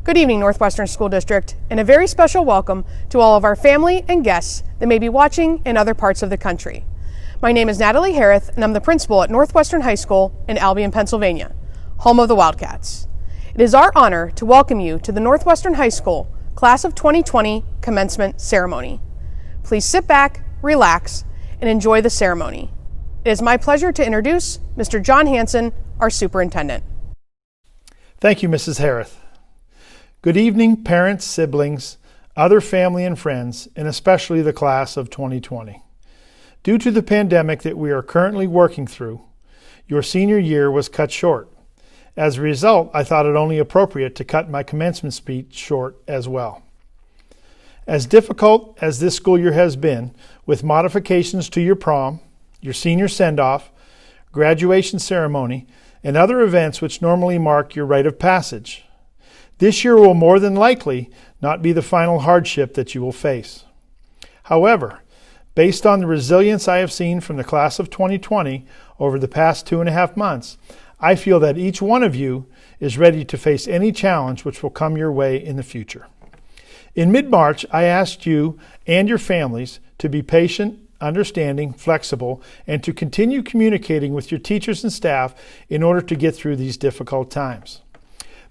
Good evening, Northwestern School District, and a very special welcome to all of our family and guests that may be watching in other parts of the country. My name is Natalie Harris, and I'm the principal at Northwestern High School in Albion, Pennsylvania, home of the Wildcats. It is our honor to welcome you to the Northwestern High School Class of 2020 Commencement Ceremony. Please sit back, relax, and enjoy the ceremony. It is my pleasure to introduce Mr. John Hanson, our superintendent. Thank you, Mrs. Harris. Good evening, parents, siblings, other family and friends, and especially the class of 2020. Due to the pandemic that we are currently working through, your senior year was cut short. As a result, I thought it only appropriate to cut my commencement speech short as well. As difficult as this school year has been, with modifications to your prom, your senior send-off, graduation ceremony, and other events which normally mark your rite of passage, this year will more than likely not be the final hardship that you will face. However, based on the resilience I have seen from the class of 2020 over the past 2.5 months, I feel that each one of you is ready to face any challenge which will come your way in the future. In mid-March, I asked you and your families to be patient, understanding, flexible, and to continue communicating with your teachers and staff in order to get through these difficult times.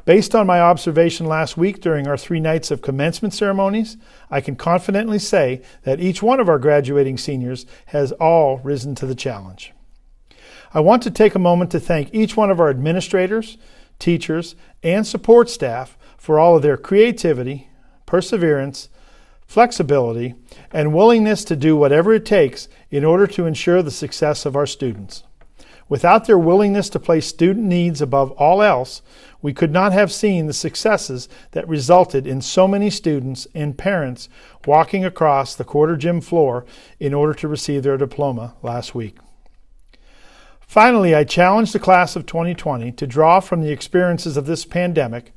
Based on my observation last week during our 3 nights of commencement ceremonies, I can confidently say that each one of our graduating seniors has all risen to the challenge. I want to take a moment to thank each one of our administrators, teachers, and support staff for all of their creativity, perseverance, flexibility, and willingness to do whatever it takes in order to ensure the success of our students. Without their willingness to place student needs above all else, we could not have seen the successes that resulted in so many students and parents walking across the quarter gym floor in order to receive their diploma last week. Finally, I challenged the class of 2020 to draw from the experiences of this pandemic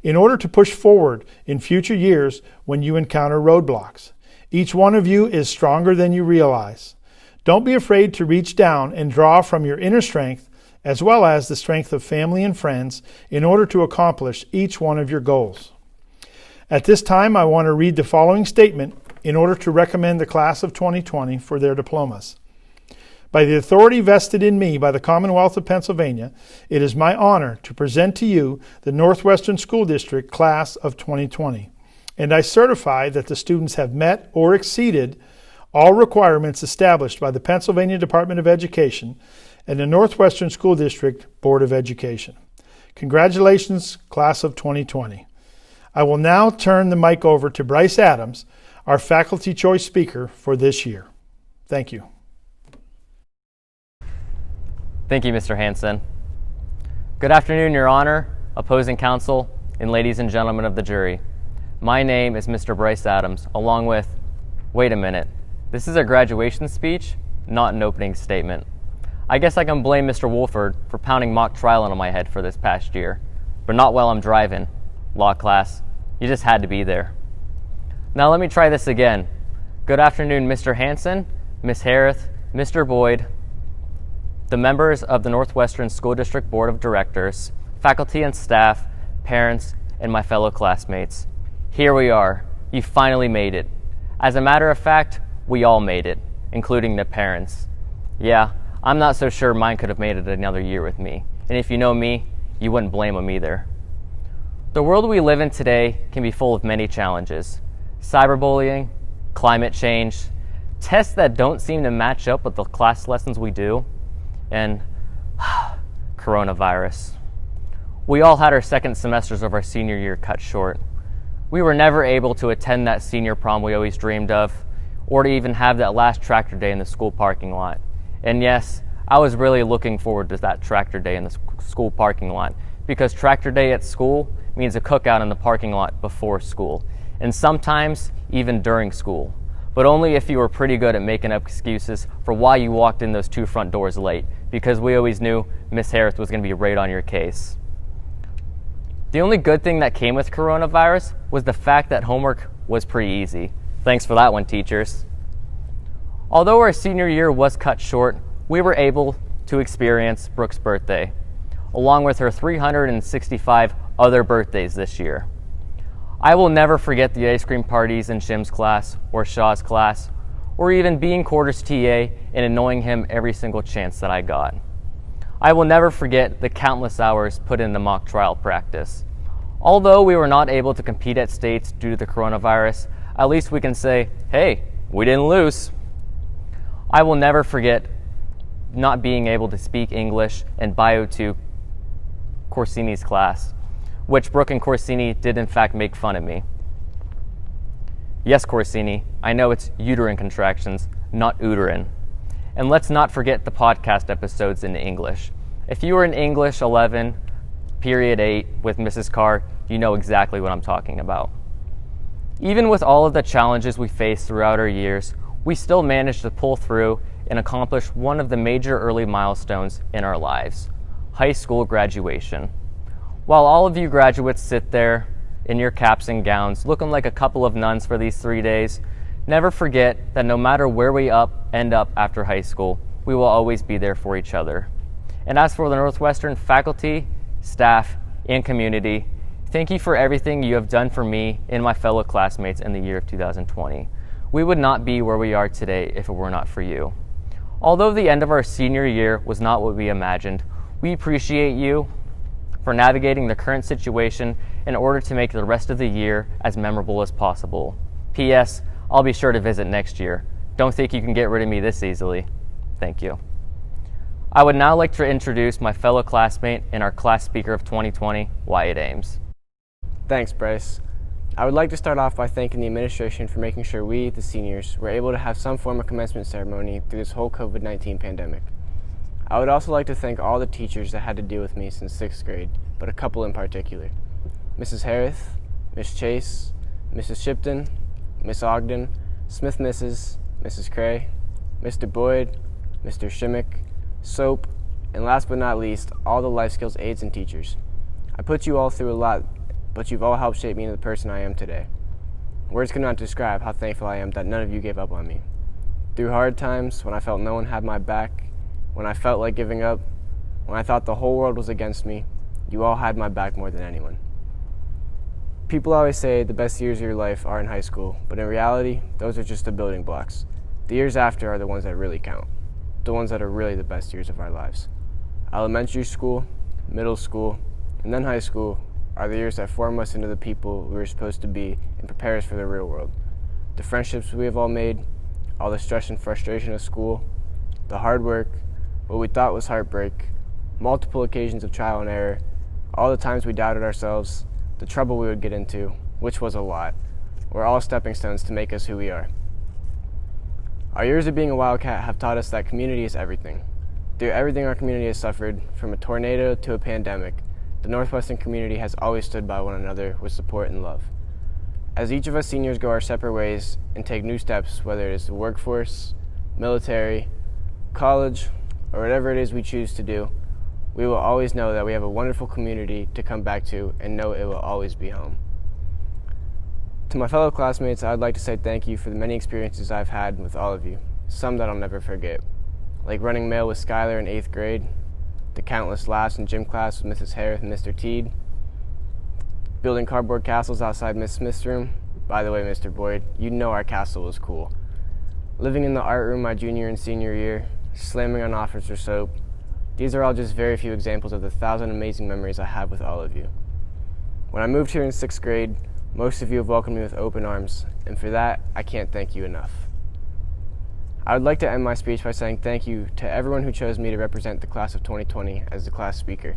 in order to push forward in future years when you encounter roadblocks. Each one of you is stronger than you realize. Don't be afraid to reach down and draw from your inner strength as well as the strength of family and friends in order to accomplish each one of your goals. At this time, I want to read the following statement in order to recommend the class of 2020 for their diplomas. By the authority vested in me by the Commonwealth of Pennsylvania, it is my honor to present to you the Northwestern School District Class of 2020, and I certify that the students have met or exceeded all requirements established by the Pennsylvania Department of Education and the Northwestern School District Board of Education. Congratulations, Class of 2020. I will now turn the mic over to Bryce Adams, our Faculty Choice Speaker for this year. Thank you. Thank you, Mr. Hanson. Good afternoon, Your Honor, opposing counsel, and ladies and gentlemen of the jury. My name is Mr. Bryce Adams, along with, wait a minute, this is a graduation speech, not an opening statement. I guess I can blame Mr. Wolford for pounding mock trial into my head for this past year, but not while I'm driving. Law class, you just had to be there. Now let me try this again. Good afternoon, Mr. Hanson, Ms. Harris, Mr. Boyd, the members of the Northwestern School District Board of Directors, faculty and staff, parents, and my fellow classmates. Here we are. You finally made it. As a matter of fact, we all made it, including the parents. Yeah, I'm not so sure mine could have made it another year with me. And if you know me, you wouldn't blame them either. The world we live in today can be full of many challenges. Cyberbullying, climate change, tests that don't seem to match up with the class lessons we do, and coronavirus. We all had our second semesters of our senior year cut short. We were never able to attend that senior prom we always dreamed of, or to even have that last tractor day in the school parking lot. And yes, I was really looking forward to that tractor day in the school parking lot, because tractor day at school means a cookout in the parking lot before school, and sometimes even during school, but only if you were pretty good at making up excuses for why you walked in those 2 front doors late, because we always knew Miss Harris was going to be right on your case. The only good thing that came with coronavirus was the fact that homework was pretty easy. Thanks for that one, teachers. Although our senior year was cut short, we were able to experience Brooke's birthday, along with her 365 other birthdays this year. I will never forget the ice cream parties in Shim's class or Shaw's class, or even being quarters TA and annoying him every single chance that I got. I will never forget the countless hours put into mock trial practice. Although we were not able to compete at states due to the coronavirus, at least we can say, hey, we didn't lose. I will never forget not being able to speak English in Bio 2 Corsini's class, which Brooke and Corsini did in fact make fun of me. Yes, Corsini, I know it's uterine contractions, not uterine. And let's not forget the podcast episodes in English. If you were in English 11, period 8 with Mrs. Carr, you know exactly what I'm talking about. Even with all of the challenges we faced throughout our years, we still managed to pull through and accomplish one of the major early milestones in our lives, high school graduation. While all of you graduates sit there in your caps and gowns, looking like a couple of nuns for these 3 days, never forget that no matter where we end up after high school, we will always be there for each other. And as for the Northwestern faculty, staff, and community, thank you for everything you have done for me and my fellow classmates in the year of 2020. We would not be where we are today if it were not for you. Although the end of our senior year was not what we imagined, we appreciate you for navigating the current situation in order to make the rest of the year as memorable as possible. P.S. I'll be sure to visit next year. Don't think you can get rid of me this easily. Thank you. I would now like to introduce my fellow classmate and our class speaker of 2020, Wyatt Ames. Thanks, Bryce. I would like to start off by thanking the administration for making sure we, the seniors, were able to have some form of commencement ceremony through this whole COVID-19 pandemic. I would also like to thank all the teachers that had to deal with me since 6th grade, but a couple in particular. Mrs. Harris, Miss Chase, Mrs. Shipton, Miss Ogden, Smith Mrs., Mrs. Cray, Mr. Boyd, Mr. Shimmick, Soap, and last but not least, all the life skills aides and teachers. I put you all through a lot, but you've all helped shape me into the person I am today. Words cannot describe how thankful I am that none of you gave up on me. Through hard times, when I felt no one had my back, when I felt like giving up, when I thought the whole world was against me, you all had my back more than anyone. People always say the best years of your life are in high school, but in reality, those are just the building blocks. The years after are the ones that really count, the ones that are really the best years of our lives. Elementary school, middle school, and then high school are the years that form us into the people we were supposed to be and prepare us for the real world. The friendships we have all made, all the stress and frustration of school, the hard work, what we thought was heartbreak, multiple occasions of trial and error, all the times we doubted ourselves, the trouble we would get into, which was a lot, were all stepping stones to make us who we are. Our years of being a Wildcat have taught us that community is everything. Through everything our community has suffered, from a tornado to a pandemic, the Northwestern community has always stood by one another with support and love. As each of us seniors go our separate ways and take new steps, whether it is the workforce, military, college, or whatever it is we choose to do, we will always know that we have a wonderful community to come back to and know it will always be home. To my fellow classmates, I would like to say thank you for the many experiences I've had with all of you, some that I'll never forget, like running mail with Skylar in 8th grade, the countless laughs in gym class with Mrs. Harris and Mr. Teed, building cardboard castles outside Miss Smith's room. By the way, Mr. Boyd, you know our castle was cool. Living in the art room my junior and senior year, slamming on Officer Soap. These are all just very few examples of the 1,000 amazing memories I have with all of you. When I moved here in 6th grade, most of you have welcomed me with open arms, and for that, I can't thank you enough. I would like to end my speech by saying thank you to everyone who chose me to represent the class of 2020 as the class speaker.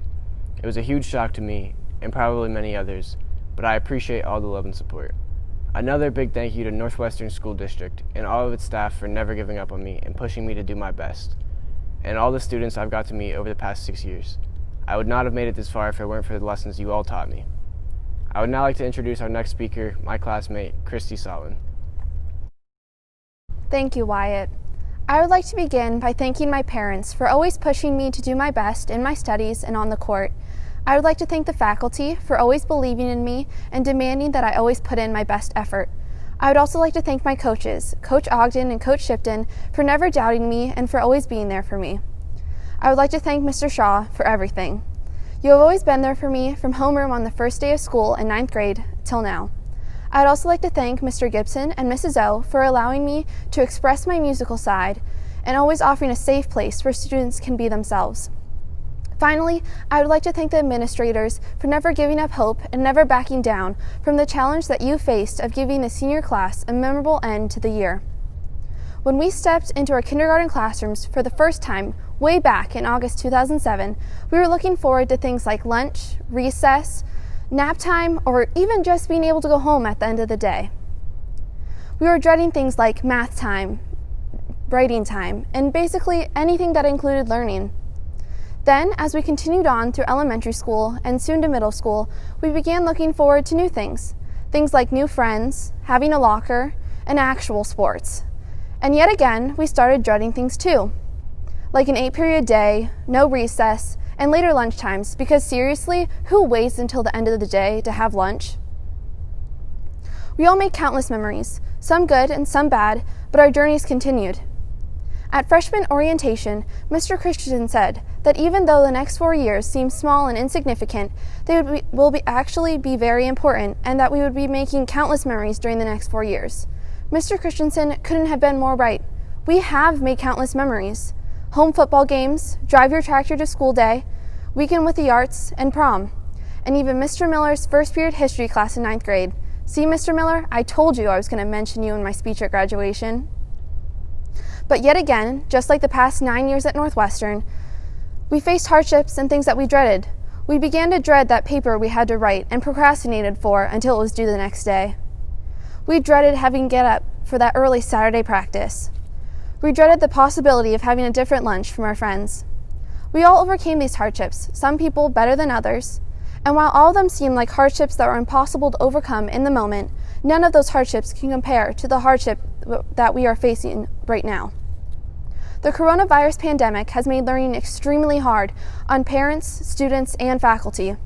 It was a huge shock to me, and probably many others, but I appreciate all the love and support. Another big thank you to Northwestern School District and all of its staff for never giving up on me and pushing me to do my best, and all the students I've got to meet over the past 6 years. I would not have made it this far if it weren't for the lessons you all taught me. I would now like to introduce our next speaker, my classmate, Christy Solin. Thank you, Wyatt. I would like to begin by thanking my parents for always pushing me to do my best in my studies and on the court. I would like to thank the faculty for always believing in me and demanding that I always put in my best effort. I would also like to thank my coaches, Coach Ogden and Coach Shipton, for never doubting me and for always being there for me. I would like to thank Mr. Shaw for everything. You have always been there for me from homeroom on the first day of school in 9th grade till now. I'd also like to thank Mr. Gibson and Mrs. O for allowing me to express my musical side and always offering a safe place where students can be themselves. Finally, I would like to thank the administrators for never giving up hope and never backing down from the challenge that you faced of giving the senior class a memorable end to the year. When we stepped into our kindergarten classrooms for the first time way back in August 2007, we were looking forward to things like lunch, recess, nap time, or even just being able to go home at the end of the day. We were dreading things like math time, writing time, and basically anything that included learning. Then, as we continued on through elementary school and soon to middle school, we began looking forward to new things like new friends, having a locker, and actual sports. And yet again, we started dreading things too, like an 8-period day, no recess, and later lunch times, because seriously, who waits until the end of the day to have lunch? We all made countless memories, some good and some bad, but our journeys continued. At freshman orientation, Mr. Christensen said that even though the next 4 years seem small and insignificant, they will actually be very important, and that we would be making countless memories during the next 4 years. Mr. Christensen couldn't have been more right. We have made countless memories. Home football games, drive your tractor to school day, weekend with the arts, and prom. And even Mr. Miller's first period history class in 9th grade. See, Mr. Miller, I told you I was going to mention you in my speech at graduation. But yet again, just like the past 9 years at Northwestern, we faced hardships and things that we dreaded. We began to dread that paper we had to write and procrastinated for until it was due the next day. We dreaded having to get up for that early Saturday practice. We dreaded the possibility of having a different lunch from our friends. We all overcame these hardships, some people better than others, and while all of them seemed like hardships that were impossible to overcome in the moment, none of those hardships can compare to the hardship that we are facing right now. The coronavirus pandemic has made learning extremely hard on parents, students, and faculty.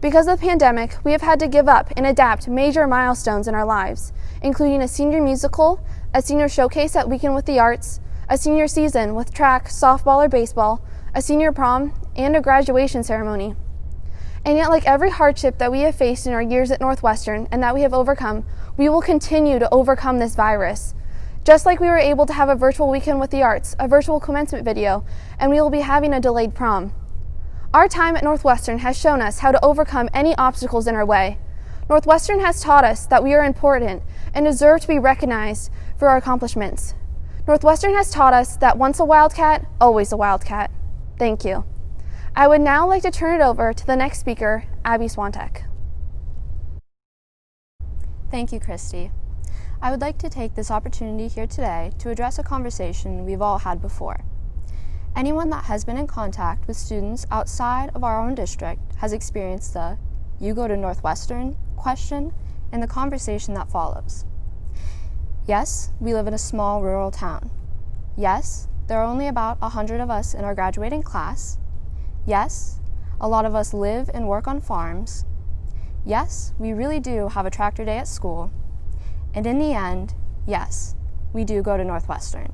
Because of the pandemic, we have had to give up and adapt major milestones in our lives, including a senior musical, a senior showcase at Weekend with the Arts, a senior season with track, softball, or baseball, a senior prom, and a graduation ceremony. And yet, like every hardship that we have faced in our years at Northwestern and that we have overcome, we will continue to overcome this virus. Just like we were able to have a virtual Weekend with the Arts, a virtual commencement video, and we will be having a delayed prom. Our time at Northwestern has shown us how to overcome any obstacles in our way. Northwestern has taught us that we are important and deserve to be recognized for our accomplishments. Northwestern has taught us that once a Wildcat, always a Wildcat. Thank you. I would now like to turn it over to the next speaker, Abby Swantek. Thank you, Christy. I would like to take this opportunity here today to address a conversation we've all had before. Anyone that has been in contact with students outside of our own district has experienced the "you go to Northwestern" question and the conversation that follows. Yes, we live in a small rural town. Yes, there are only about 100 of us in our graduating class. Yes, a lot of us live and work on farms. Yes, we really do have a tractor day at school. And in the end, yes, we do go to Northwestern.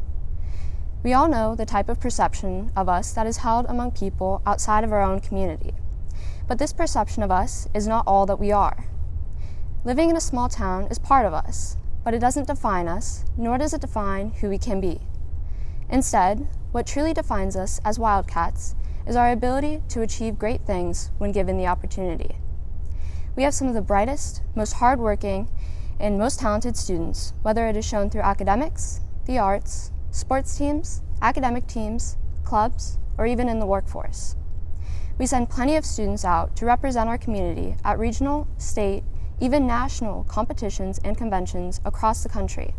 We all know the type of perception of us that is held among people outside of our own community. But this perception of us is not all that we are. Living in a small town is part of us, but it doesn't define us, nor does it define who we can be. Instead, what truly defines us as Wildcats is our ability to achieve great things when given the opportunity. We have some of the brightest, most hardworking, and most talented students, whether it is shown through academics, the arts, sports teams, academic teams, clubs, or even in the workforce. We send plenty of students out to represent our community at regional, state, even national competitions and conventions across the country.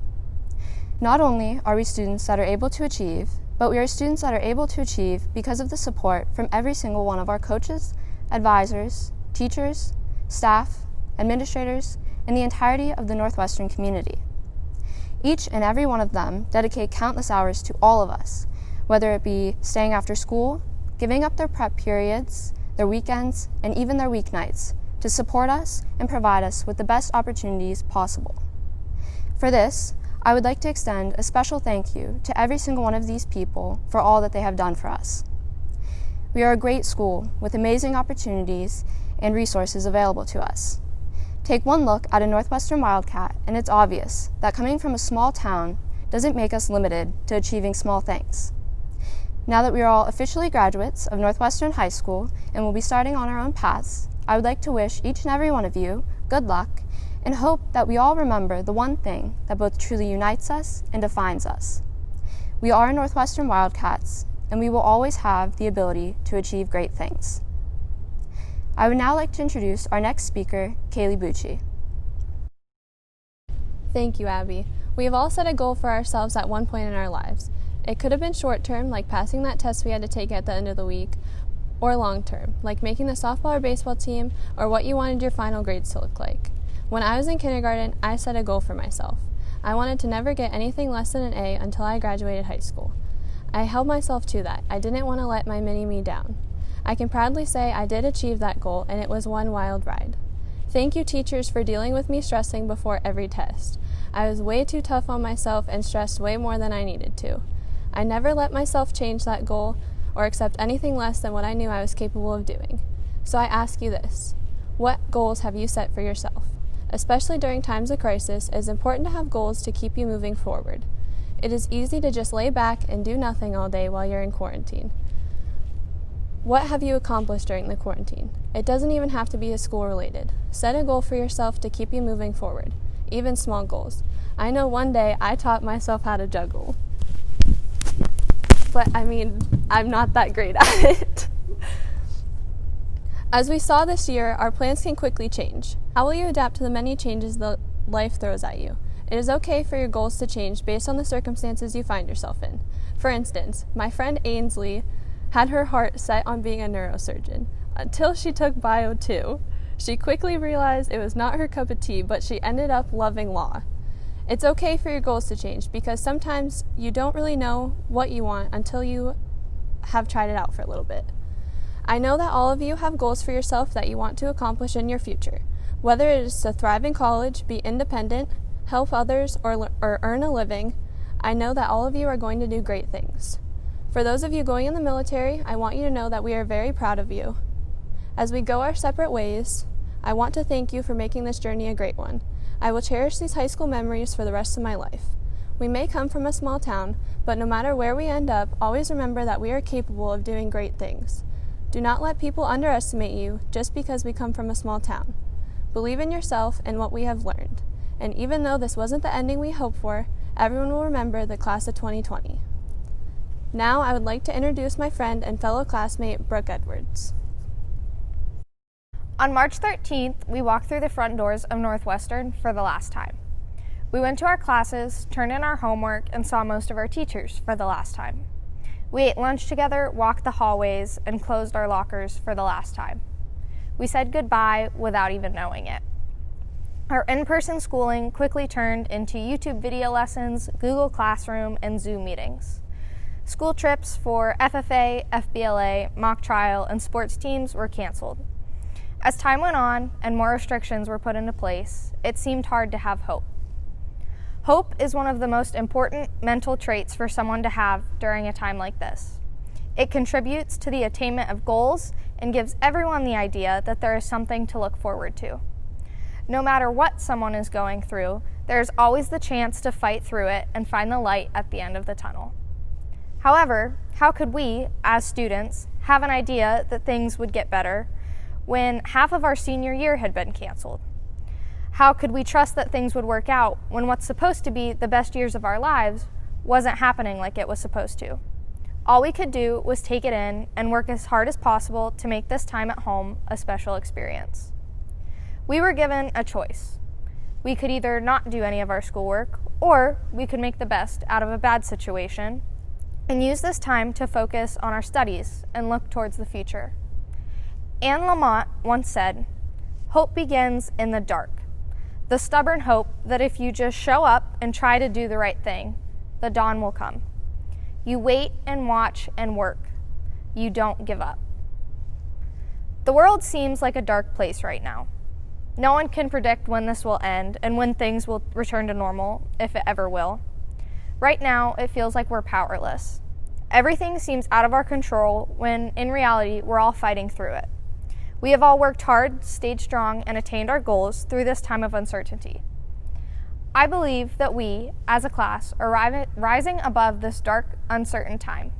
Not only are we students that are able to achieve, but we are students that are able to achieve because of the support from every single one of our coaches, advisors, teachers, staff, administrators, and the entirety of the Northwestern community. Each and every one of them dedicate countless hours to all of us, whether it be staying after school, giving up their prep periods, their weekends, and even their weeknights to support us and provide us with the best opportunities possible. For this, I would like to extend a special thank you to every single one of these people for all that they have done for us. We are a great school with amazing opportunities and resources available to us. Take one look at a Northwestern Wildcat, and it's obvious that coming from a small town doesn't make us limited to achieving small things. Now that we are all officially graduates of Northwestern High School and will be starting on our own paths, I would like to wish each and every one of you good luck and hope that we all remember the one thing that both truly unites us and defines us. We are Northwestern Wildcats, and we will always have the ability to achieve great things. I would now like to introduce our next speaker, Kaylee Bucci. Thank you, Abby. We have all set a goal for ourselves at one point in our lives. It could have been short term, like passing that test we had to take at the end of the week, or long term, like making the softball or baseball team, or what you wanted your final grades to look like. When I was in kindergarten, I set a goal for myself. I wanted to never get anything less than an A until I graduated high school. I held myself to that. I didn't want to let my mini-me down. I can proudly say I did achieve that goal, and it was one wild ride. Thank you, teachers, for dealing with me stressing before every test. I was way too tough on myself and stressed way more than I needed to. I never let myself change that goal or accept anything less than what I knew I was capable of doing. So I ask you this: what goals have you set for yourself? Especially during times of crisis, it is important to have goals to keep you moving forward. It is easy to just lay back and do nothing all day while you're in quarantine. What have you accomplished during the quarantine? It doesn't even have to be school-related. Set a goal for yourself to keep you moving forward, even small goals. I know one day I taught myself how to juggle. But I'm not that great at it. As we saw this year, our plans can quickly change. How will you adapt to the many changes that life throws at you? It is okay for your goals to change based on the circumstances you find yourself in. For instance, my friend Ainsley had her heart set on being a neurosurgeon until she took Bio 2. She quickly realized it was not her cup of tea, but she ended up loving law. It's okay for your goals to change because sometimes you don't really know what you want until you have tried it out for a little bit. I know that all of you have goals for yourself that you want to accomplish in your future. Whether it is to thrive in college, be independent, help others, or earn a living, I know that all of you are going to do great things. For those of you going in the military, I want you to know that we are very proud of you. As we go our separate ways, I want to thank you for making this journey a great one. I will cherish these high school memories for the rest of my life. We may come from a small town, but no matter where we end up, always remember that we are capable of doing great things. Do not let people underestimate you just because we come from a small town. Believe in yourself and what we have learned. And even though this wasn't the ending we hoped for, everyone will remember the class of 2020. Now I would like to introduce my friend and fellow classmate, Brooke Edwards. On March 13th, we walked through the front doors of Northwestern for the last time. We went to our classes, turned in our homework, and saw most of our teachers for the last time. We ate lunch together, walked the hallways, and closed our lockers for the last time. We said goodbye without even knowing it. Our in-person schooling quickly turned into YouTube video lessons, Google Classroom, and Zoom meetings. School trips for FFA, FBLA, mock trial, and sports teams were canceled. As time went on and more restrictions were put into place, it seemed hard to have hope. Hope is one of the most important mental traits for someone to have during a time like this. It contributes to the attainment of goals and gives everyone the idea that there is something to look forward to. No matter what someone is going through, there is always the chance to fight through it and find the light at the end of the tunnel. However, how could we, as students, have an idea that things would get better when half of our senior year had been canceled? How could we trust that things would work out when what's supposed to be the best years of our lives wasn't happening like it was supposed to? All we could do was take it in and work as hard as possible to make this time at home a special experience. We were given a choice. We could either not do any of our schoolwork, or we could make the best out of a bad situation and use this time to focus on our studies and look towards the future. Anne Lamott once said, "Hope begins in the dark. The stubborn hope that if you just show up and try to do the right thing, the dawn will come. You wait and watch and work. You don't give up." The world seems like a dark place right now. No one can predict when this will end and when things will return to normal, if it ever will. Right now, it feels like we're powerless. Everything seems out of our control when, in reality, we're all fighting through it. We have all worked hard, stayed strong, and attained our goals through this time of uncertainty. I believe that we, as a class, are rising above this dark, uncertain time.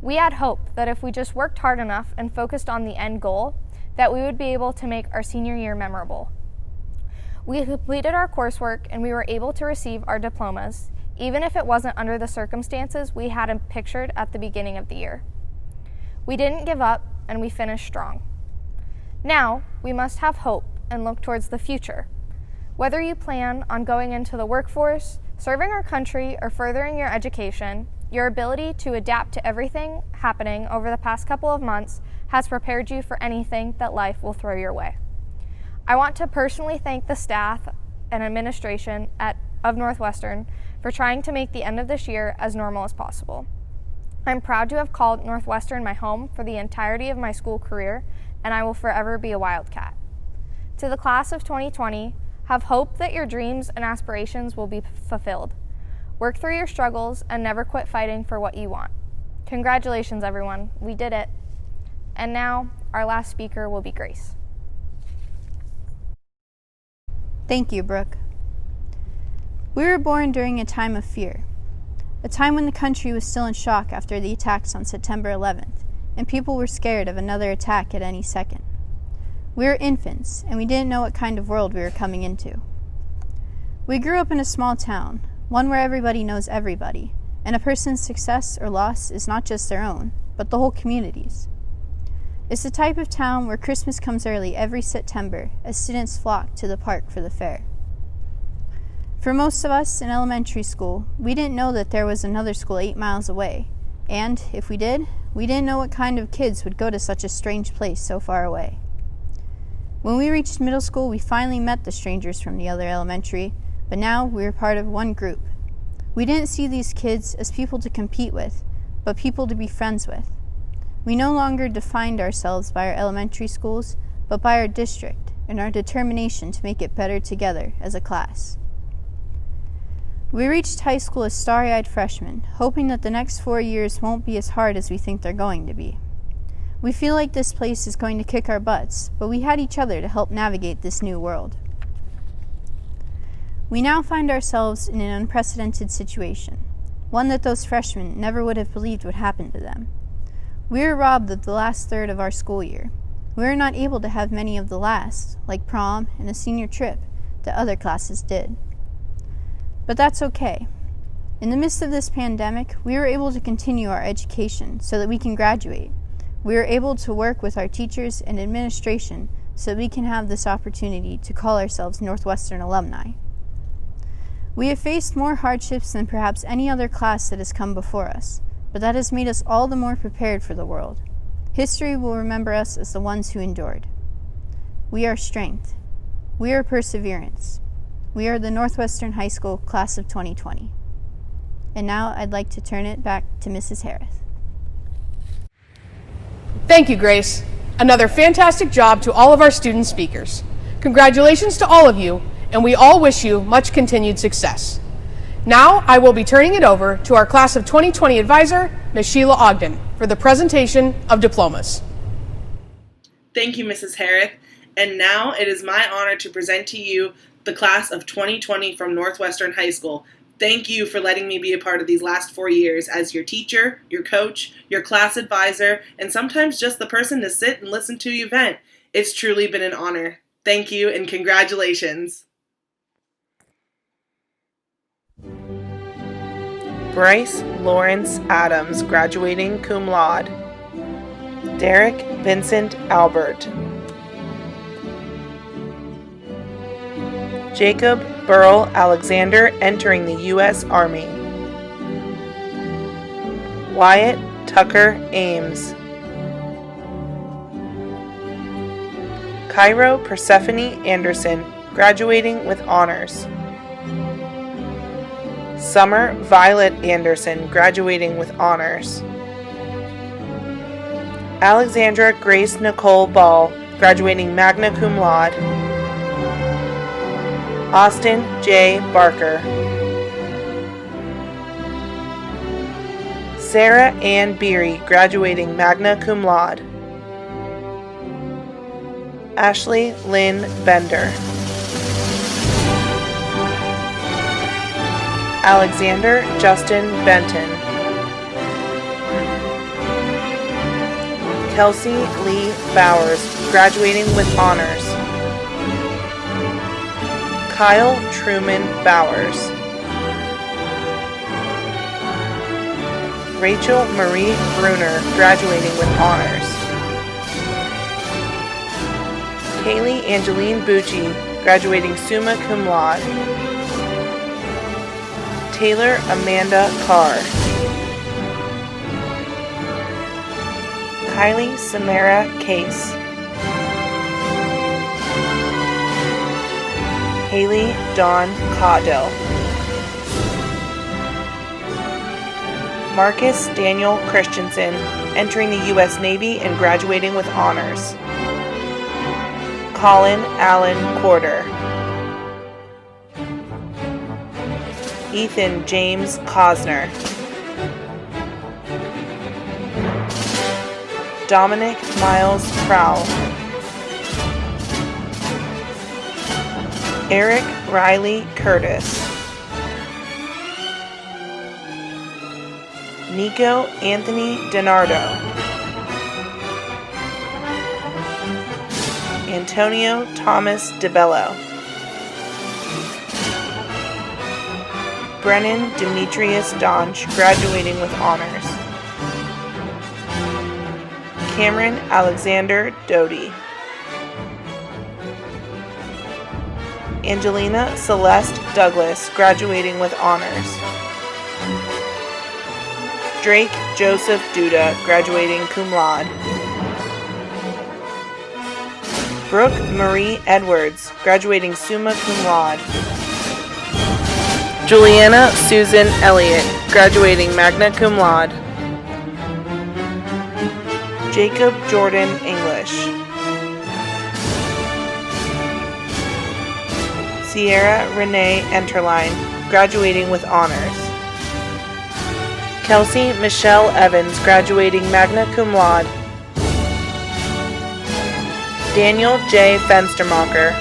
We had hope that if we just worked hard enough and focused on the end goal, that we would be able to make our senior year memorable. We completed our coursework and we were able to receive our diplomas, even if it wasn't under the circumstances we had pictured at the beginning of the year. We didn't give up and we finished strong. Now, we must have hope and look towards the future. Whether you plan on going into the workforce, serving our country, or furthering your education, your ability to adapt to everything happening over the past couple of months has prepared you for anything that life will throw your way. I want to personally thank the staff and administration of Northwestern for trying to make the end of this year as normal as possible. I'm proud to have called Northwestern my home for the entirety of my school career, and I will forever be a Wildcat. To the class of 2020, have hope that your dreams and aspirations will be fulfilled. Work through your struggles and never quit fighting for what you want. Congratulations, everyone. We did it. And now, our last speaker will be Grace. Thank you, Brooke. We were born during a time of fear, a time when the country was still in shock after the attacks on September 11th, and people were scared of another attack at any second. We were infants, and we didn't know what kind of world we were coming into. We grew up in a small town, one where everybody knows everybody, and a person's success or loss is not just their own, but the whole community's. It's the type of town where Christmas comes early every September as students flock to the park for the fair. For most of us in elementary school, we didn't know that there was another school 8 miles away, and if we did, we didn't know what kind of kids would go to such a strange place so far away. When we reached middle school, we finally met the strangers from the other elementary, but now we were part of one group. We didn't see these kids as people to compete with, but people to be friends with. We no longer defined ourselves by our elementary schools, but by our district and our determination to make it better together as a class. We reached high school as starry-eyed freshmen, hoping that the next 4 years won't be as hard as we think they're going to be. We feel like this place is going to kick our butts, but we had each other to help navigate this new world. We now find ourselves in an unprecedented situation, one that those freshmen never would have believed would happen to them. We are robbed of the last third of our school year. We are not able to have many of the last, like prom and a senior trip, that other classes did. But that's okay. In the midst of this pandemic, we were able to continue our education so that we can graduate. We were able to work with our teachers and administration so that we can have this opportunity to call ourselves Northwestern alumni. We have faced more hardships than perhaps any other class that has come before us, but that has made us all the more prepared for the world. History will remember us as the ones who endured. We are strength. We are perseverance. We are the Northwestern High School class of 2020. And now I'd like to turn it back to Mrs. Harris. Thank you, Grace. Another fantastic job to all of our student speakers. Congratulations to all of you, and we all wish you much continued success. Now I will be turning it over to our Class of 2020 advisor, Ms. Sheila Ogden, for the presentation of diplomas. Thank you, Mrs. Harris. And now it is my honor to present to you the Class of 2020 from Northwestern High School. Thank you for letting me be a part of these last 4 years as your teacher, your coach, your class advisor, and sometimes just the person to sit and listen to your event. It's truly been an honor. Thank you and congratulations. Bryce Lawrence Adams, graduating cum laude. Derek Vincent Albert. Jacob Burrell Alexander, entering the U.S. Army. Wyatt Tucker Ames. Cairo Persephone Anderson, graduating with honors. Summer Violet Anderson, graduating with honors. Alexandra Grace Nicole Ball, graduating magna cum laude. Austin J. Barker. Sarah Ann Beery, graduating magna cum laude. Ashley Lynn Bender. Alexander Justin Benton. Kelsey Lee Bowers, graduating with honors. Kyle Truman Bowers. Rachel Marie Bruner, graduating with honors. Kaylee Angeline Bucci, graduating summa cum laude. Taylor Amanda Carr. Kylie Samara Case. Haley Dawn Caudill. Marcus Daniel Christensen, entering the U.S. Navy and graduating with honors. Colin Allen Corder. Ethan James Cosner. Dominic Miles Crowell. Eric Riley Curtis. Nico Anthony DiNardo. Antonio Thomas DeBello. Brennan Demetrius Donch, graduating with honors. Cameron Alexander Doty. Angelina Celeste Douglas, graduating with honors. Drake Joseph Duda, graduating cum laude. Brooke Marie Edwards, graduating summa cum laude. Juliana Susan Elliott, graduating magna cum laude. Jacob Jordan English. Sierra Renee Enterline, graduating with honors. Kelsey Michelle Evans, graduating magna cum laude. Daniel J. Fenstermacher.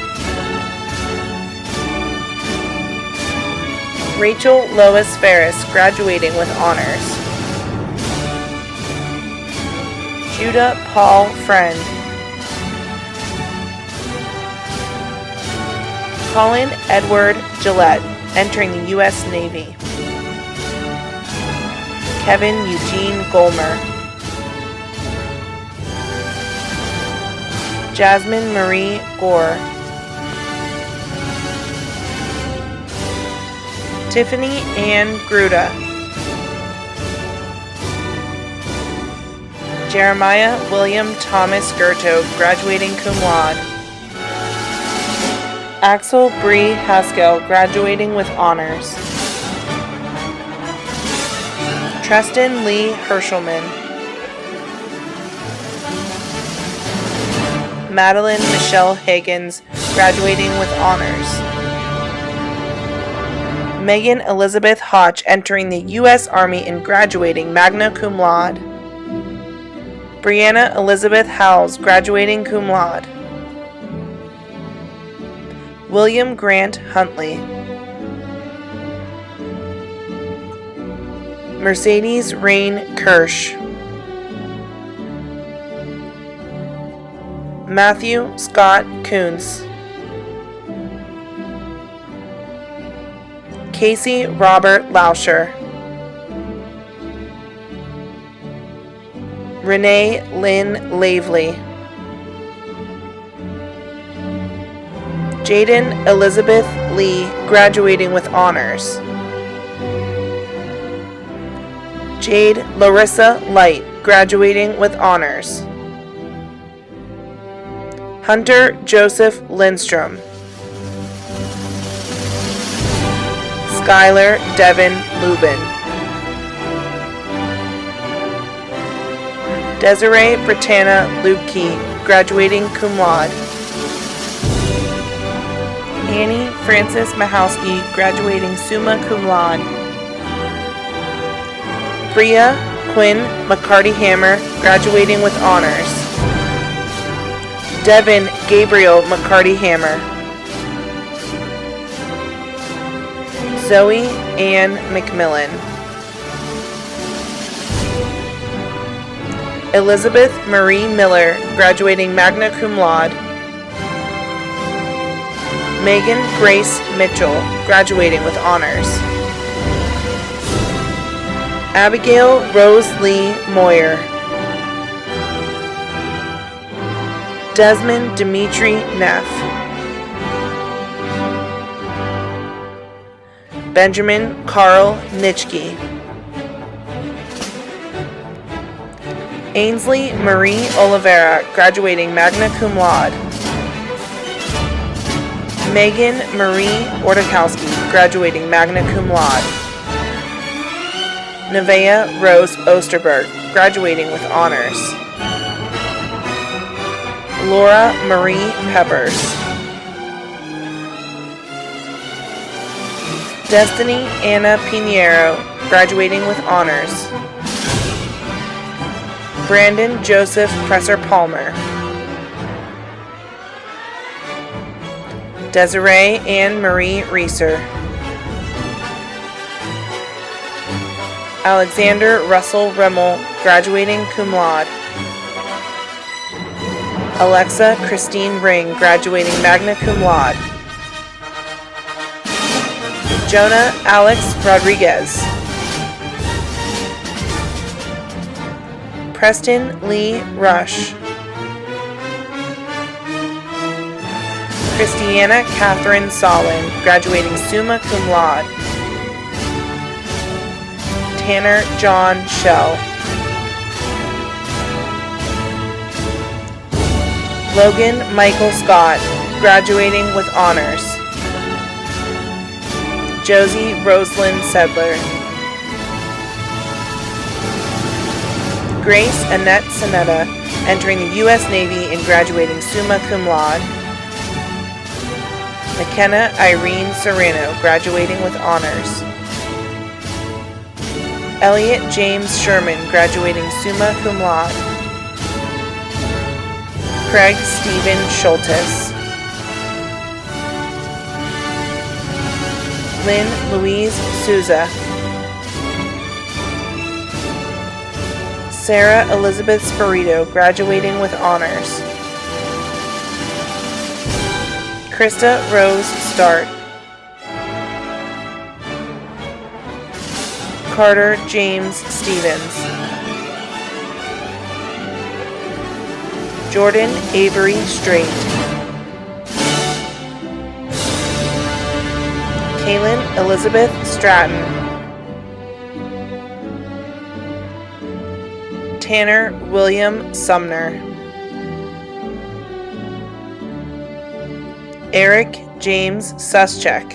Rachel Lois Ferris, graduating with honors. Judah Paul Friend. Colin Edward Gillette, entering the U.S. Navy. Kevin Eugene Golmer. Jasmine Marie Gore. Tiffany Ann Gruda. Jeremiah William Thomas Gerto, graduating cum laude. Axel Bree Haskell, graduating with honors. Treston Lee Hershelman. Madeline Michelle Higgins, graduating with honors. Megan Elizabeth Hodge, entering the U.S. Army and graduating magna cum laude. Brianna Elizabeth Howells, graduating cum laude. William Grant Huntley. Mercedes Rain Kirsch. Matthew Scott Kuntz. Casey Robert Lauscher. Renee Lynn Lavely. Jaden Elizabeth Lee, graduating with honors. Jade Larissa Light, graduating with honors. Hunter Joseph Lindstrom. Skylar Devin Lubin. Desiree Britanna Lubke, graduating cum laude. Annie Frances Mahowski, graduating summa cum laude. Bria Quinn McCarty Hammer, graduating with honors. Devin Gabriel McCarty Hammer. Zoe Ann McMillan. Elizabeth Marie Miller, graduating magna cum laude. Megan Grace Mitchell, graduating with honors. Abigail Rose Lee Moyer. Desmond Dimitri Neff. Benjamin Carl Nitschke. Ainsley Marie Oliveira, graduating magna cum laude. Megan Marie Ordakowski, graduating magna cum laude. Nevaeh Rose Osterberg, graduating with honors. Laura Marie Peppers. Destiny Anna Pinheiro, graduating with honors. Brandon Joseph Presser Palmer. Desiree Ann Marie Reeser. Alexander Russell Rimmel, graduating cum laude. Alexa Christine Ring, graduating magna cum laude. Jonah Alex Rodriguez. Preston Lee Rush. Christiana Catherine Solin, graduating summa cum laude. Tanner John Shell. Logan Michael Scott, graduating with honors. Josie Rosalind Sedler. Grace Annette Sanetta, entering the U.S. Navy and graduating summa cum laude. McKenna Irene Serrano, graduating with honors. Elliot James Sherman, graduating summa cum laude. Craig Stephen Schultes. Lynn Louise Souza. Sarah Elizabeth Spirito, graduating with honors. Krista Rose Start. Carter James Stevens. Jordan Avery Strait. Kaylin Elizabeth Stratton. Tanner William Sumner. Eric James Suschek.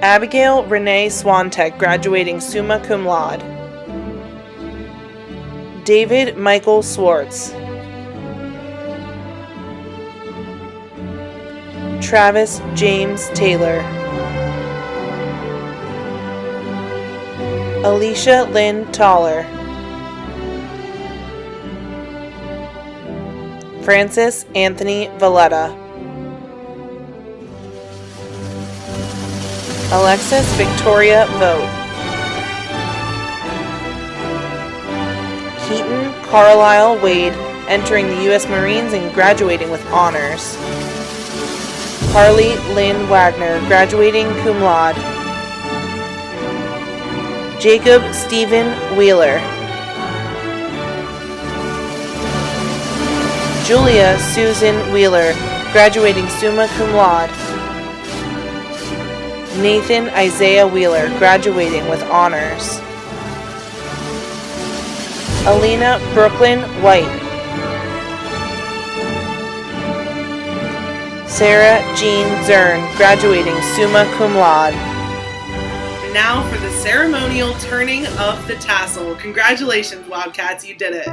Abigail Renee Swantek, graduating summa cum laude. David Michael Swartz. Travis James Taylor. Alicia Lynn Toller. Francis Anthony Valletta. Alexis Victoria Vogt. Keaton Carlisle Wade, entering the U.S. Marines and graduating with honors. Harley Lynn Wagner, graduating cum laude. Jacob Stephen Wheeler. Julia Susan Wheeler, graduating summa cum laude. Nathan Isaiah Wheeler, graduating with honors. Alina Brooklyn White. Sarah Jean Zern, graduating summa cum laude. Now for the ceremonial turning of the tassel. Congratulations, Wildcats, you did it.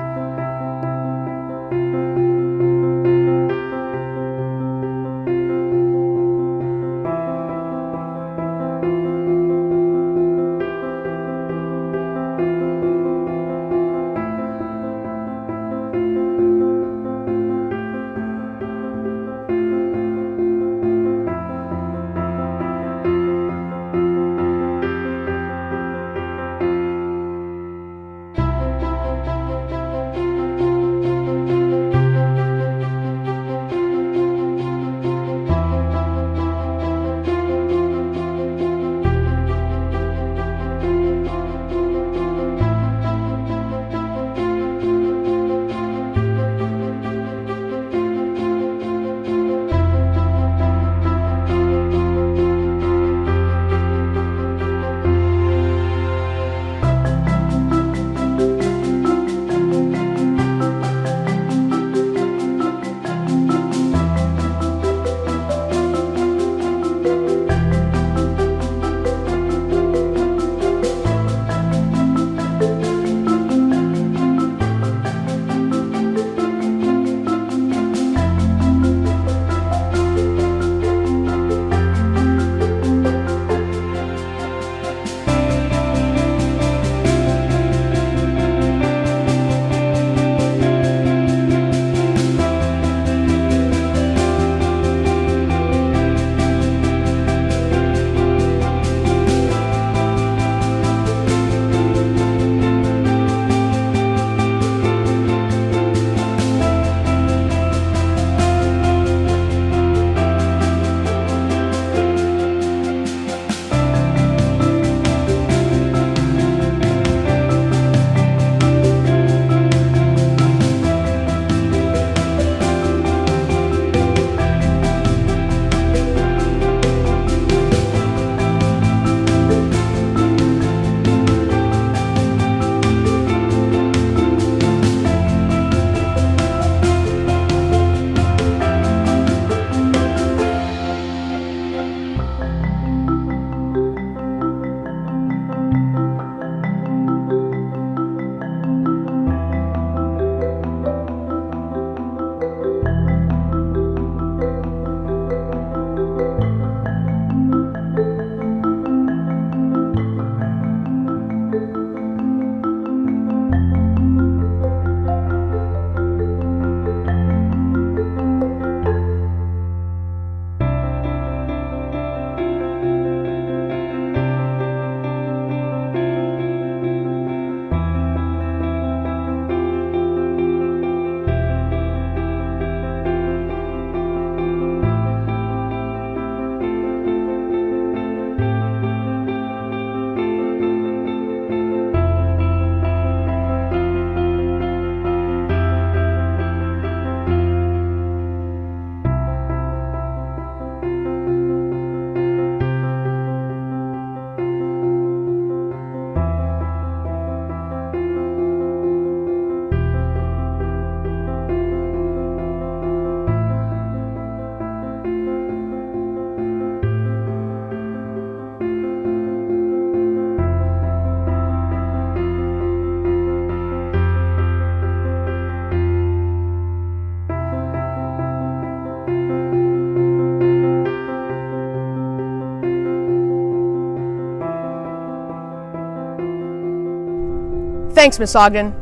Thanks, Miss Ogden.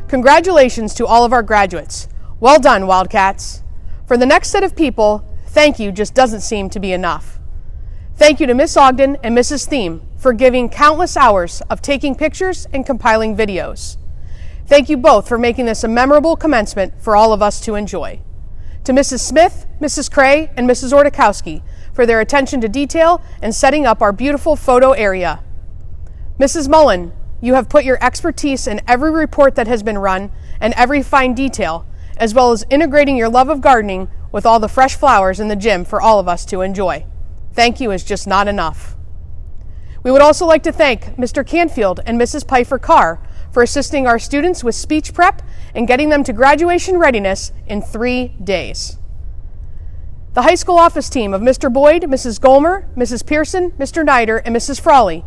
Congratulations to all of our graduates. Well done, Wildcats. For the next set of people, thank you just doesn't seem to be enough. Thank you to Miss Ogden and Mrs. Thiem for giving countless hours of taking pictures and compiling videos. Thank you both for making this a memorable commencement for all of us to enjoy. To Mrs. Smith, Mrs. Cray, and Mrs. Ordakowski for their attention to detail and setting up our beautiful photo area. Mrs. Mullen, you have put your expertise in every report that has been run and every fine detail, as well as integrating your love of gardening with all the fresh flowers in the gym for all of us to enjoy. Thank you is just not enough. We would also like to thank Mr. Canfield and Mrs. Pfeiffer Carr for assisting our students with speech prep and getting them to graduation readiness in 3 days. The high school office team of Mr. Boyd, Mrs. Golmer, Mrs. Pearson, Mr. Nider, and Mrs. Frawley,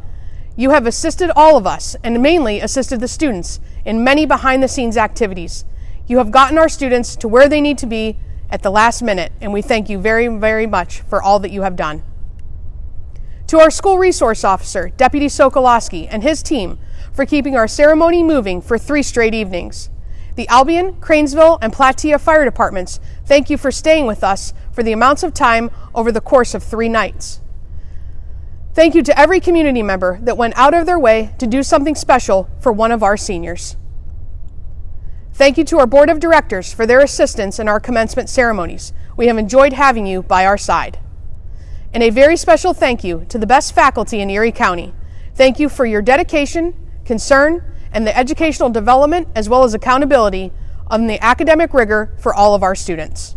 you have assisted all of us and mainly assisted the students in many behind-the-scenes activities. You have gotten our students to where they need to be at the last minute, and we thank you very, very much for all that you have done. To our school resource officer, Deputy Sokolowski, and his team for keeping our ceremony moving for 3 straight evenings. The Albion, Cranesville, and Platea Fire Departments, thank you for staying with us for the amounts of time over the course of 3 nights. Thank you to every community member that went out of their way to do something special for one of our seniors. Thank you to our Board of Directors for their assistance in our commencement ceremonies. We have enjoyed having you by our side. And a very special thank you to the best faculty in Erie County. Thank you for your dedication, concern, and the educational development as well as accountability on the academic rigor for all of our students.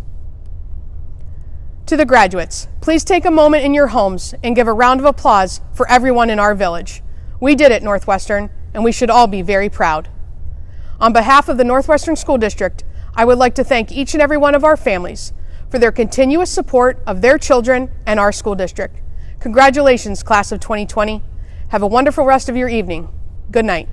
To the graduates, please take a moment in your homes and give a round of applause for everyone in our village. We did it, Northwestern, and we should all be very proud. On behalf of the Northwestern School District, I would like to thank each and every one of our families for their continuous support of their children and our school district. Congratulations, class of 2020. Have a wonderful rest of your evening. Good night.